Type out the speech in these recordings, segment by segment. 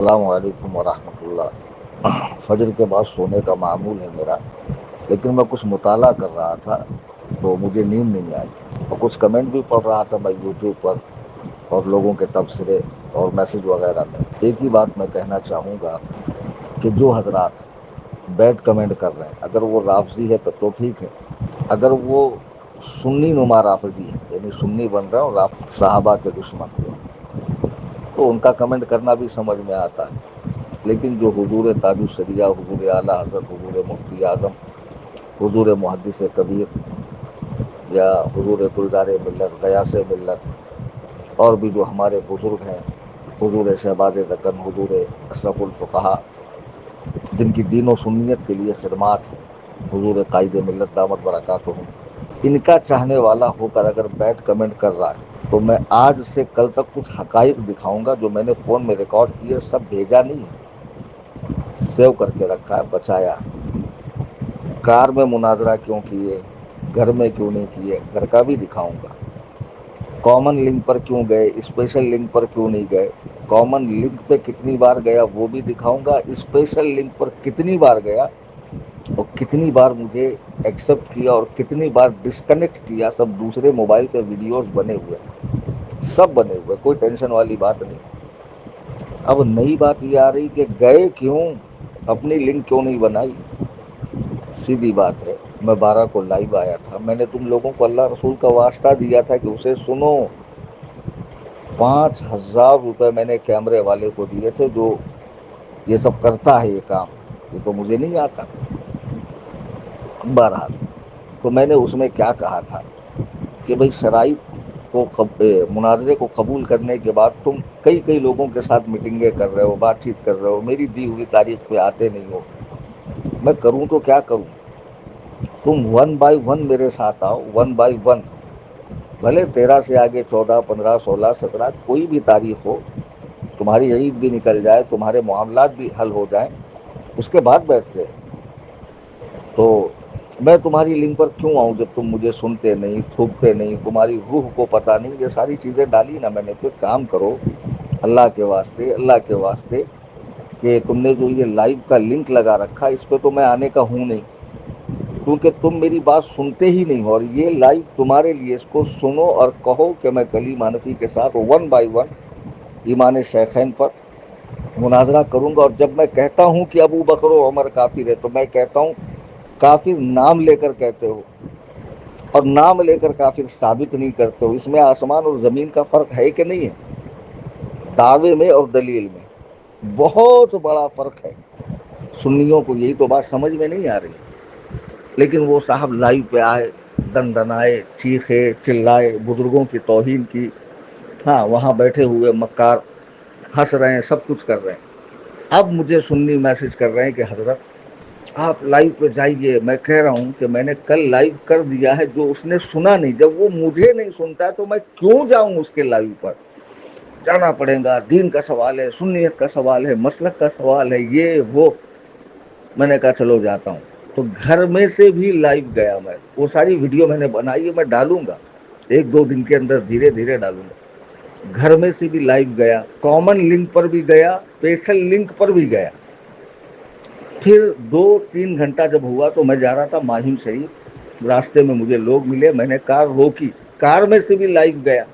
السلام علیکم ورحمۃ اللہ۔ فجر کے بعد سونے کا معمول ہے میرا، لیکن میں کچھ مطالعہ کر رہا تھا تو مجھے نیند نہیں آئی، اور کچھ کمنٹ بھی پڑھ رہا تھا میں یوٹیوب پر اور لوگوں کے تبصرے اور میسج وغیرہ میں۔ ایک ہی بات میں کہنا چاہوں گا کہ جو حضرات بیڈ کمنٹ کر رہے ہیں، اگر وہ رافضی ہے تب تو ٹھیک ہے، اگر وہ سنی نما رافضی ہے یعنی سنی بن رہے ہیں اور صحابہ کے دشمن، تو ان کا کمنٹ کرنا بھی سمجھ میں آتا ہے۔ لیکن جو حضور تاج الشریعہ، حضور اعلیٰ حضرت، حضور مفتی اعظم، حضور محدث کبیر یا حضور گلزار ملت، غیاث ملت، اور بھی جو ہمارے بزرگ ہیں، حضور شہباز دکن، حضور اشرف الفقہا، جن کی دین و سنیت کے لیے خدمات ہیں، حضور قائد ملت دامت برکاتہم، ان کا چاہنے والا ہو کر اگر بیٹھ کمنٹ کر رہا ہے تو میں آج سے کل تک کچھ حقائق دکھاؤں گا جو میں نے فون میں ریکارڈ کیے، سب بھیجا نہیں ہے، سیو کر کے رکھا ہے، بچایا۔ کار میں مناظرہ کیوں کیے، گھر میں کیوں نہیں کیے، گھر کا بھی دکھاؤں گا۔ کامن لنک پر کیوں گئے، اسپیشل لنک پر کیوں نہیں گئے، کامن لنک پہ کتنی بار گیا وہ بھی دکھاؤں گا، اسپیشل لنک پر کتنی بار گیا اور کتنی بار مجھے ایکسیپٹ کیا اور کتنی بار ڈسکنیکٹ کیا، سب دوسرے موبائل سے ویڈیوز بنے ہوئے، سب بنے ہوئے، کوئی ٹینشن والی بات نہیں۔ اب نئی بات یہ آ رہی کہ گئے کیوں، اپنی لنک کیوں نہیں بنائی۔ سیدھی بات ہے، میں 12 کو لائیو آیا تھا، میں نے تم لوگوں کو اللہ رسول کا واسطہ دیا تھا کہ اسے سنو۔ 5,000 روپے میں نے کیمرے والے کو دیے تھے جو یہ سب کرتا ہے یہ کام، یہ تو مجھے نہیں آتا۔ بہرحال تو میں نے اس میں کیا کہا تھا کہ بھئی شرائط کو مناظرے کو قبول کرنے کے بعد تم کئی لوگوں کے ساتھ میٹنگیں کر رہے ہو، بات چیت کر رہے ہو، میری دی ہوئی تاریخ پہ آتے نہیں ہو، میں کروں تو کیا کروں۔ تم 1 بائی 1 میرے ساتھ آؤ، 1 بائی 1، بھلے 13 سے آگے 14، 15، 16، 17 کوئی بھی تاریخ ہو، تمہاری عید بھی نکل جائے، تمہارے معاملات بھی حل ہو جائیں، اس کے بعد بیٹھتے ہیں۔ تو میں تمہاری لنک پر کیوں آؤں جب تم مجھے سنتے نہیں، تھوکتے نہیں، تمہاری روح کو پتہ نہیں، یہ ساری چیزیں ڈالی نا میں نے۔ کوئی کام کرو اللہ کے واسطے، اللہ کے واسطے، کہ تم نے جو یہ لائیو کا لنک لگا رکھا اس پہ تو میں آنے کا ہوں نہیں، کیونکہ تم میری بات سنتے ہی نہیں ہو، اور یہ لائیو تمہارے لیے، اس کو سنو اور کہو کہ میں کلیم حنفی کے ساتھ 1 بائی 1 ایمان شیخین پر مناظرہ کروں گا۔ اور جب میں کہتا ہوں کہ ابو بکر و عمر کافر ہے تو میں کہتا ہوں کافر نام لے کر کہتے ہو اور نام لے کر کافر ثابت نہیں کرتے ہو، اس میں آسمان اور زمین کا فرق ہے کہ نہیں ہے؟ دعوے میں اور دلیل میں بہت بڑا فرق ہے۔ سنیوں کو یہی تو بات سمجھ میں نہیں آ رہی، لیکن وہ صاحب لائیو پہ آئے، دن دنائے، چیخے، چلائے، بزرگوں کی توہین کی، ہاں وہاں بیٹھے ہوئے مکار ہنس رہے ہیں، سب کچھ کر رہے ہیں۔ اب مجھے سنی میسج کر رہے ہیں کہ حضرت آپ لائیو پہ جائیے۔ میں کہہ رہا ہوں کہ میں نے کل لائیو کر دیا ہے، جو اس نے سنا نہیں، جب وہ مجھے نہیں سنتا ہے تو میں کیوں جاؤں اس کے لائیو پر؟ جانا پڑے گا، دین کا سوال ہے، سنیت کا سوال ہے، مسلک کا سوال ہے، یہ وہ۔ میں نے کہا چلو جاتا ہوں، تو گھر میں سے بھی لائیو گیا میں، وہ ساری ویڈیو میں نے بنائی ہے، میں ڈالوں گا 1-2 دن کے اندر، دھیرے دھیرے ڈالوں گا۔ گھر میں سے بھی لائیو گیا، کامن لنک پر بھی گیا، اسپیشل لنک پر بھی گیا۔ پھر 2-3 گھنٹہ جب ہوا تو میں جا رہا تھا ماہم شریف، راستے میں مجھے لوگ ملے، میں نے کار روکی، کار میں سے بھی لائیو گیا،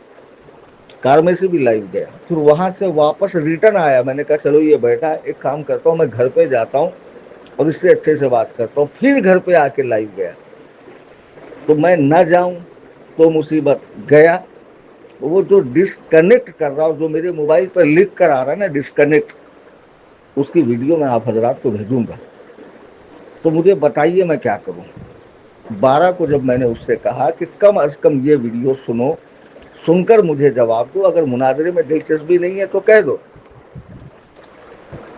کار میں سے بھی لائیو گیا۔ پھر وہاں سے واپس ریٹرن آیا، میں نے کہا چلو یہ بیٹھا ہے، ایک کام کرتا ہوں میں گھر پہ جاتا ہوں اور اس سے اچھے سے بات کرتا ہوں، پھر گھر پہ آ کے لائیو گیا۔ تو میں نہ جاؤں تو مصیبت، گیا تو وہ جو ڈسکنیکٹ کر رہا، جو میرے موبائل پر لکھ کر آ رہا ہے نا ڈسکنیکٹ، اس کی ویڈیو میں آپ حضرات کو بھیجوں گا۔ تو مجھے بتائیے میں کیا کروں۔ 12 کو جب میں نے اس سے کہا کہ کم از کم یہ ویڈیو سنو، سن کر مجھے جواب دو، اگر مناظرے میں دلچسپی نہیں ہے تو کہہ دو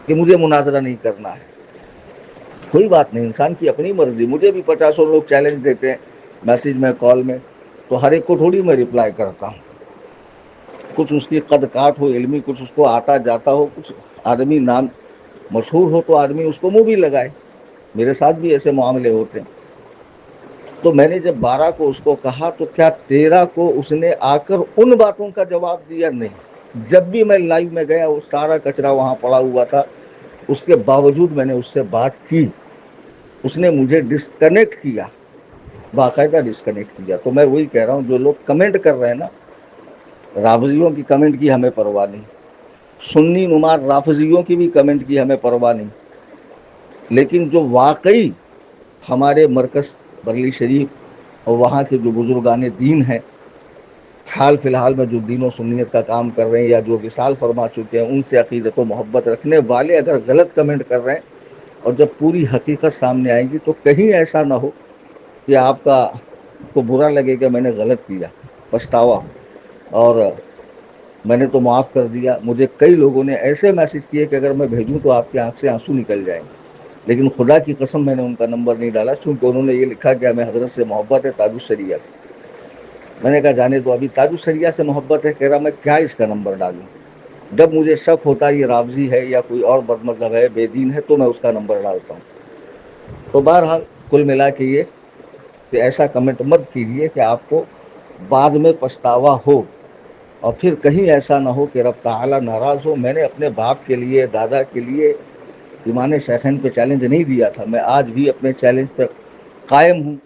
کہ مجھے مناظرہ نہیں کرنا ہے، کوئی بات نہیں، انسان کی اپنی مرضی۔ مجھے بھی 50 لوگ چیلنج دیتے ہیں میسیج میں، کال میں، تو ہر ایک کو تھوڑی میں رپلائی کرتا ہوں۔ کچھ اس کی قد کاٹ ہو علمی، کچھ اس کو آتا جاتا ہو، کچھ آدمی نام مشہور ہو تو آدمی اس کو منہ بھی لگائے، میرے ساتھ بھی ایسے معاملے ہوتے ہیں۔ تو میں نے جب 12 کو اس کو کہا تو کیا 13 کو اس نے آ کر ان باتوں کا جواب دیا؟ نہیں، جب بھی میں لائیو میں گیا وہ سارا کچرا وہاں پڑا ہوا تھا، اس کے باوجود میں نے اس سے بات کی، اس نے مجھے ڈسکنیکٹ کیا، باقاعدہ ڈسکنیکٹ کیا۔ تو میں وہی کہہ رہا ہوں، جو لوگ کمنٹ کر رہے ہیں نا، رافضیوں کی کمنٹ کی ہمیں پرواہ نہیں، سنی نمار رافضیوں کی بھی کمنٹ کی ہمیں پرواہ نہیں، لیکن جو واقعی ہمارے مرکز بریلی شریف اور وہاں کے جو بزرگان دین ہیں، حال فی الحال میں جو دین و سنیت کا کام کر رہے ہیں یا جو وصال فرما چکے ہیں، ان سے عقیدت و محبت رکھنے والے اگر غلط کمنٹ کر رہے ہیں اور جب پوری حقیقت سامنے آئے گی تو کہیں ایسا نہ ہو کہ آپ کو برا لگے کہ میں نے غلط کیا، پچھتاوا ہو۔ اور میں نے تو معاف کر دیا۔ مجھے کئی لوگوں نے ایسے میسج کیے کہ اگر میں بھیجوں تو آپ کی آنکھ سے آنسو نکل جائیں گے، لیکن خدا کی قسم میں نے ان کا نمبر نہیں ڈالا، چونکہ انہوں نے یہ لکھا کہ ہمیں حضرت سے محبت ہے، تاج الشریعہ سے۔ میں نے کہا جانے تو ابھی تاج الشریعہ سے محبت ہے، کہہ رہا میں کیا اس کا نمبر ڈالوں، جب مجھے شک ہوتا یہ رافضی ہے یا کوئی اور بد مذہب ہے، بے دین ہے، تو میں اس کا نمبر ڈالتا ہوں۔ تو بہرحال کل ملا کے یہ کہ ایسا کمنٹ مت کیجیے کہ آپ کو بعد میں پچھتاوا ہو اور پھر کہیں ایسا نہ ہو کہ رب تعالیٰ ناراض ہو۔ میں نے اپنے باپ کے لیے، دادا کے لیے امام شیخین پہ چیلنج نہیں دیا تھا، میں آج بھی اپنے چیلنج پہ قائم ہوں،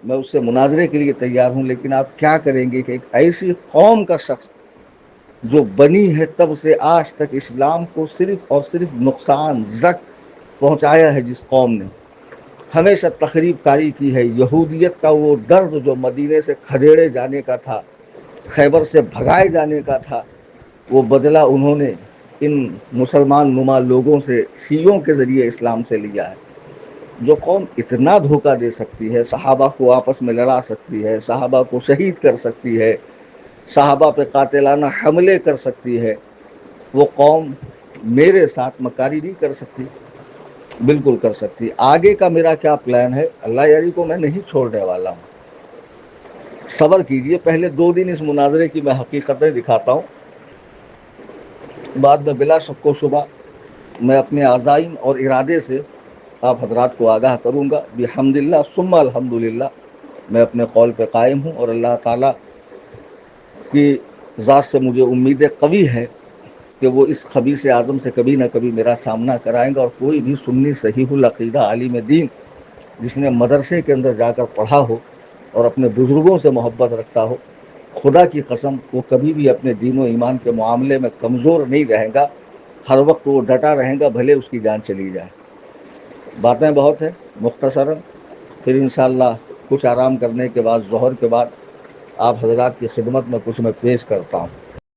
میں اس سے مناظرے کے لیے تیار ہوں، لیکن آپ کیا کریں گے کہ ایک ایسی قوم کا شخص جو بنی ہے تب سے آج تک اسلام کو صرف اور صرف نقصان زک پہنچایا ہے، جس قوم نے ہمیشہ تخریب کاری کی ہے، یہودیت کا وہ درد جو مدینے سے کھدیڑے جانے کا تھا، خیبر سے بھگائے جانے کا تھا، وہ بدلہ انہوں نے ان مسلمان نما لوگوں سے، شیعوں کے ذریعے اسلام سے لیا ہے۔ جو قوم اتنا دھوکہ دے سکتی ہے، صحابہ کو آپس میں لڑا سکتی ہے، صحابہ کو شہید کر سکتی ہے، صحابہ پہ قاتلانہ حملے کر سکتی ہے، وہ قوم میرے ساتھ مکاری نہیں کر سکتی، بالکل کر سکتی۔ آگے کا میرا کیا پلان ہے، اللہ یاری کو میں نہیں چھوڑنے والا ہوں، صبر کیجئے، پہلے 2 دن اس مناظرے کی میں حقیقتیں دکھاتا ہوں، بعد میں بلا شک و شبہ میں اپنے عزائم اور ارادے سے آپ حضرات کو آگاہ کروں گا۔ بحمدللہ ثم الحمدللہ میں اپنے قول پہ قائم ہوں، اور اللہ تعالیٰ کی ذات سے مجھے امید قوی ہے کہ وہ اس خبیث اعظم سے کبھی نہ کبھی میرا سامنا کرائیں گا، اور کوئی بھی سنی صحیح العقیدہ عالم دین جس نے مدرسے کے اندر جا کر پڑھا ہو اور اپنے بزرگوں سے محبت رکھتا ہو، خدا کی قسم وہ کبھی بھی اپنے دین و ایمان کے معاملے میں کمزور نہیں رہے گا، ہر وقت وہ ڈٹا رہے گا، بھلے اس کی جان چلی جائے۔ باتیں بہت ہیں، مختصراً پھر انشاءاللہ کچھ آرام کرنے کے بعد، ظہر کے بعد آپ حضرات کی خدمت میں کچھ میں پیش کرتا ہوں۔